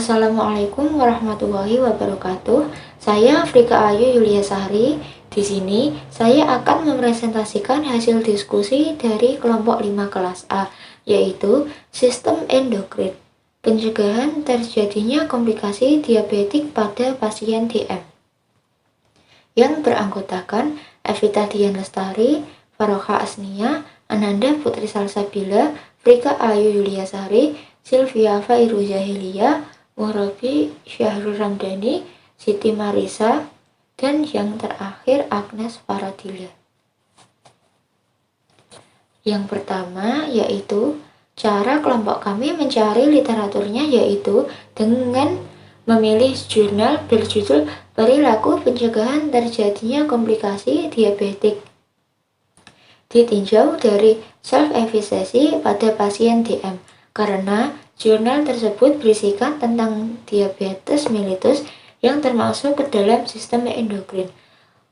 Assalamualaikum warahmatullahi wabarakatuh. Saya Afrika Ayu Yulia Sari. Di sini saya akan mempresentasikan hasil diskusi dari kelompok 5 kelas A, yaitu Sistem Endokrin, pencegahan terjadinya komplikasi diabetik pada pasien DM, yang beranggotakan Evita Dian Lestari, Farokha Asnia, Ananda Putri Salsabila, Afrika Ayu Yulia Sari, Sylvia Fairu Jahilia, Murabi Syahrul Ramdhani, Siti Marisa, dan yang terakhir Agnes Faradila. Yang pertama yaitu cara kelompok kami mencari literaturnya, yaitu dengan memilih jurnal berjudul Perilaku Pencegahan Terjadinya Komplikasi Diabetik, ditinjau dari self-efficacy pada pasien DM, karena jurnal tersebut berisikan tentang diabetes mellitus yang termasuk ke dalam sistem endokrin.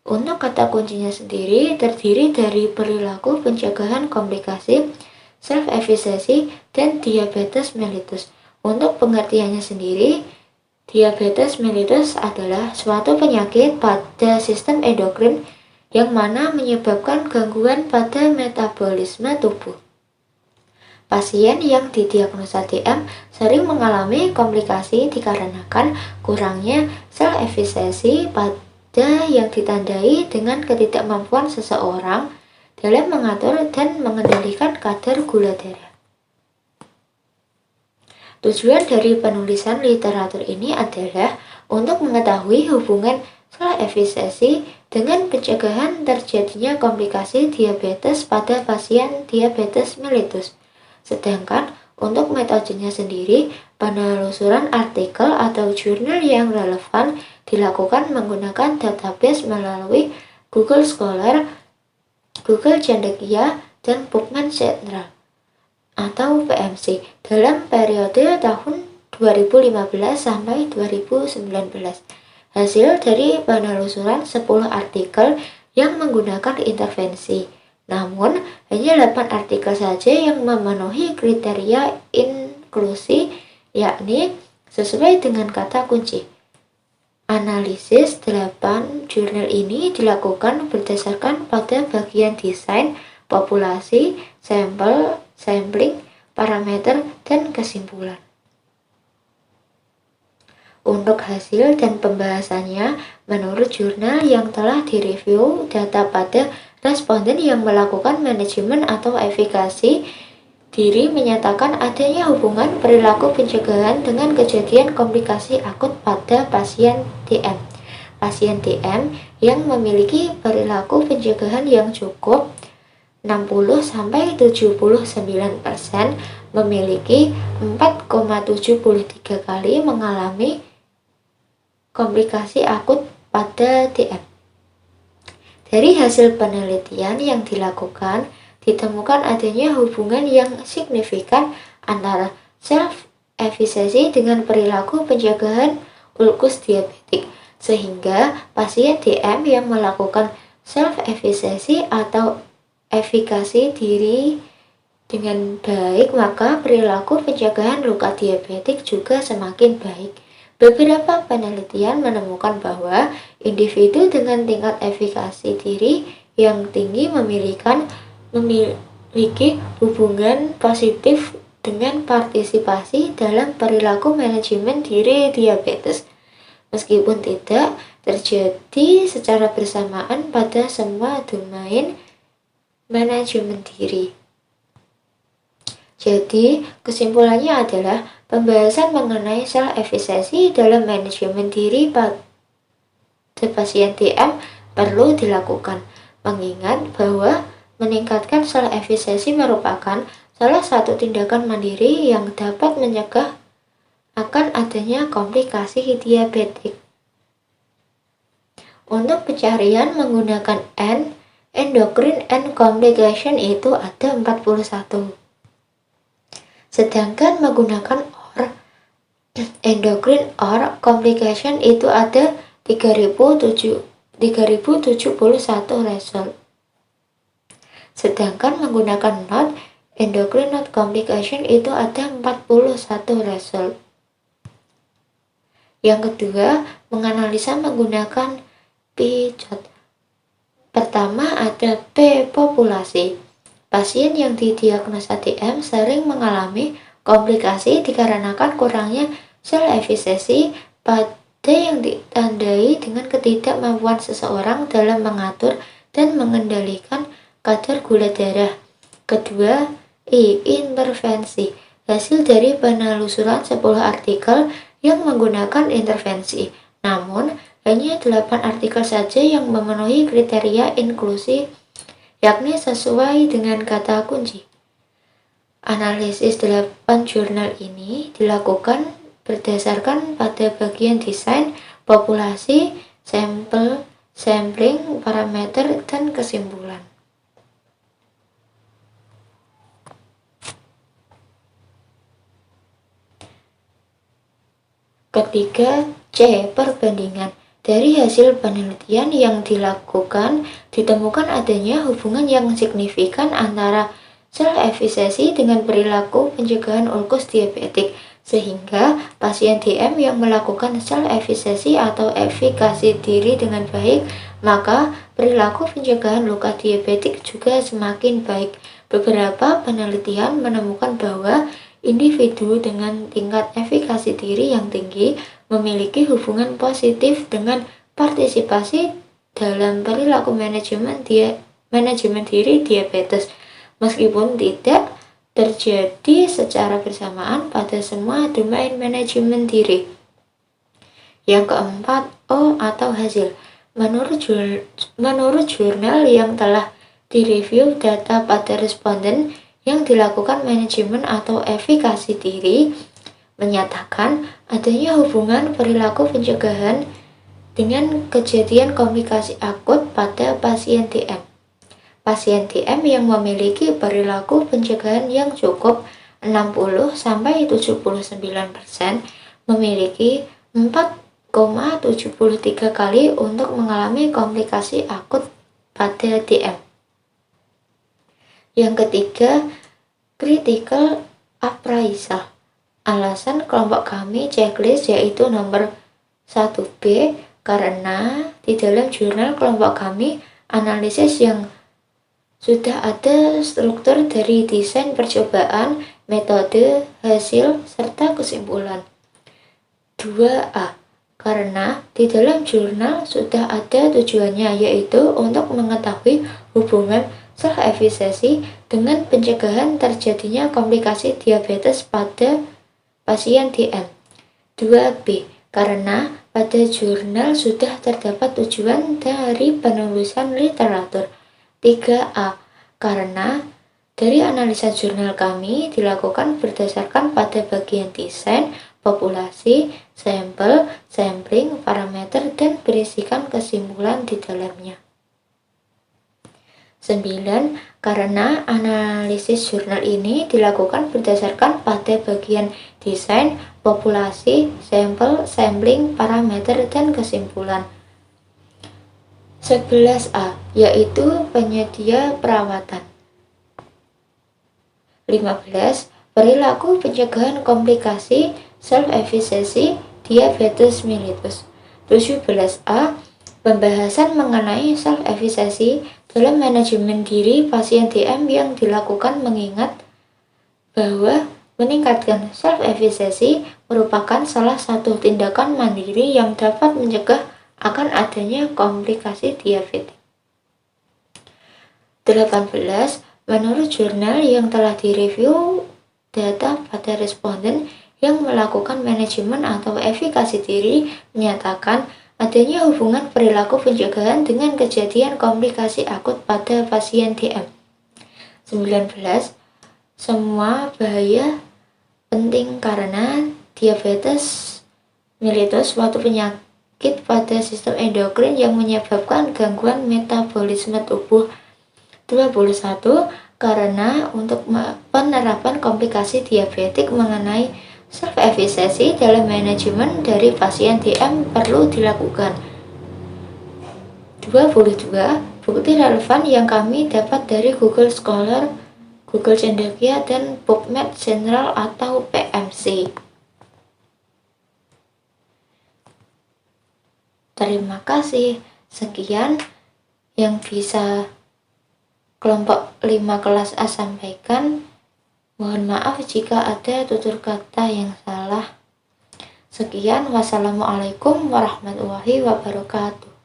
Untuk kata kuncinya sendiri terdiri dari perilaku pencegahan komplikasi, self-efficacy, dan diabetes mellitus. Untuk pengertiannya sendiri, diabetes mellitus adalah suatu penyakit pada sistem endokrin yang mana menyebabkan gangguan pada metabolisme tubuh. Pasien yang didiagnosa DM sering mengalami komplikasi dikarenakan kurangnya self-efficacy pada yang ditandai dengan ketidakmampuan seseorang dalam mengatur dan mengendalikan kadar gula darah. Tujuan dari penulisan literatur ini adalah untuk mengetahui hubungan self-efficacy dengan pencegahan terjadinya komplikasi diabetes pada pasien diabetes mellitus. Sedangkan untuk metodenya sendiri, penelusuran artikel atau jurnal yang relevan dilakukan menggunakan database melalui Google Scholar, Google Cendekia, dan PubMed Central atau PMC dalam periode tahun 2015 sampai 2019. Hasil dari penelusuran 10 artikel yang menggunakan intervensi. Namun, hanya 8 artikel saja yang memenuhi kriteria inklusi, yakni sesuai dengan kata kunci. Analisis 8 jurnal ini dilakukan berdasarkan pada bagian desain, populasi, sampel, sampling, parameter, dan kesimpulan. Untuk hasil dan pembahasannya, menurut jurnal yang telah direview, data pada responden yang melakukan manajemen atau efikasi diri menyatakan adanya hubungan perilaku pencegahan dengan kejadian komplikasi akut pada pasien DM. Pasien DM yang memiliki perilaku pencegahan yang cukup 60-79% memiliki 4,73 kali mengalami komplikasi akut pada DM. Dari hasil penelitian yang dilakukan, ditemukan adanya hubungan yang signifikan antara self-efficacy dengan perilaku pencegahan ulkus diabetik, sehingga pasien DM yang melakukan self-efficacy atau efikasi diri dengan baik, maka perilaku pencegahan luka diabetik juga semakin baik. Beberapa penelitian menemukan bahwa individu dengan tingkat efikasi diri yang tinggi memiliki hubungan positif dengan partisipasi dalam perilaku manajemen diri diabetes, meskipun tidak terjadi secara bersamaan pada semua domain manajemen diri. Jadi, kesimpulannya adalah pembahasan mengenai self-efficacy dalam manajemen diri pada pasien DM perlu dilakukan, mengingat bahwa meningkatkan self-efficacy merupakan salah satu tindakan mandiri yang dapat mencegah akan adanya komplikasi diabetik. Untuk pencarian menggunakan endocrine and complication itu ada 41. Sedangkan menggunakan endocrine or complication itu ada 3071 result. Sedangkan menggunakan not endocrine not complication itu ada 41 result. Yang kedua, menganalisa menggunakan PICOT. Pertama ada P populasi. Pasien yang didiagnosa DM sering mengalami komplikasi dikarenakan kurangnya sel efisiensi pada yang ditandai dengan ketidakmampuan seseorang dalam mengatur dan mengendalikan kadar gula darah. Kedua, intervensi. Hasil dari penelusuran 10 artikel yang menggunakan intervensi. Namun, hanya 8 artikel saja yang memenuhi kriteria inklusi, yakni sesuai dengan kata kunci. Analisis 8 jurnal ini dilakukan berdasarkan pada bagian desain, populasi, sampel, sampling, parameter, dan kesimpulan. Ketiga, C. Perbandingan. Dari hasil penelitian yang dilakukan, ditemukan adanya hubungan yang signifikan antara sel efisiensi dengan perilaku pencegahan ulkus diabetik, sehingga pasien DM yang melakukan sel efisiensi atau efikasi diri dengan baik, maka perilaku pencegahan luka diabetik juga semakin baik. Beberapa penelitian menemukan bahwa individu dengan tingkat efikasi diri yang tinggi memiliki hubungan positif dengan partisipasi dalam perilaku manajemen diri diabetes, meskipun tidak terjadi secara bersamaan pada semua domain manajemen diri. Yang keempat, O atau hasil. Menurut jurnal yang telah direview data pada responden yang dilakukan manajemen atau efikasi diri, menyatakan adanya hubungan perilaku pencegahan dengan kejadian komplikasi akut pada pasien DM. Pasien DM yang memiliki perilaku pencegahan yang cukup 60-79% memiliki 4,73 kali untuk mengalami komplikasi akut pada DM. Yang ketiga, critical appraisal. Alasan kelompok kami checklist yaitu nomor 1B karena di dalam jurnal kelompok kami analisis yang sudah ada struktur dari desain percobaan, metode, hasil, serta kesimpulan. 2A karena di dalam jurnal sudah ada tujuannya yaitu untuk mengetahui hubungan sel efisiensi dengan pencegahan terjadinya komplikasi diabetes pada pasien DM. 2B karena pada jurnal sudah terdapat tujuan dari penulisan literatur. 3A karena dari analisa jurnal kami dilakukan berdasarkan pada bagian desain, populasi, sampel, sampling, parameter, dan berisikan kesimpulan di dalamnya. 9. Karena analisis jurnal ini dilakukan berdasarkan pada bagian desain, populasi, sampel, sampling, parameter, dan kesimpulan. 11A yaitu penyedia perawatan. 15. Perilaku pencegahan komplikasi self efficacy diabetes mellitus. 17A pembahasan mengenai self efficacy dalam manajemen diri pasien DM yang dilakukan mengingat bahwa meningkatkan self efficacy merupakan salah satu tindakan mandiri yang dapat mencegah akan adanya komplikasi diabetes. 18. Menurut jurnal yang telah direview data pada responden yang melakukan manajemen atau efikasi diri menyatakan adanya hubungan perilaku pencegahan dengan kejadian komplikasi akut pada pasien DM. 19. Semua bahaya penting karena diabetes mellitus suatu penyakit pada sistem endokrin yang menyebabkan gangguan metabolisme tubuh. 21. Karena untuk penerapan komplikasi diabetik mengenai self-efficacy dalam manajemen dari pasien DM perlu dilakukan. 22. Bukti relevan yang kami dapat dari Google Scholar, Google Cendekia, dan PubMed General atau PMC. Terima kasih. Sekian yang bisa kelompok 5 kelas A sampaikan. Mohon maaf jika ada tutur kata yang salah. Sekian, wassalamualaikum warahmatullahi wabarakatuh.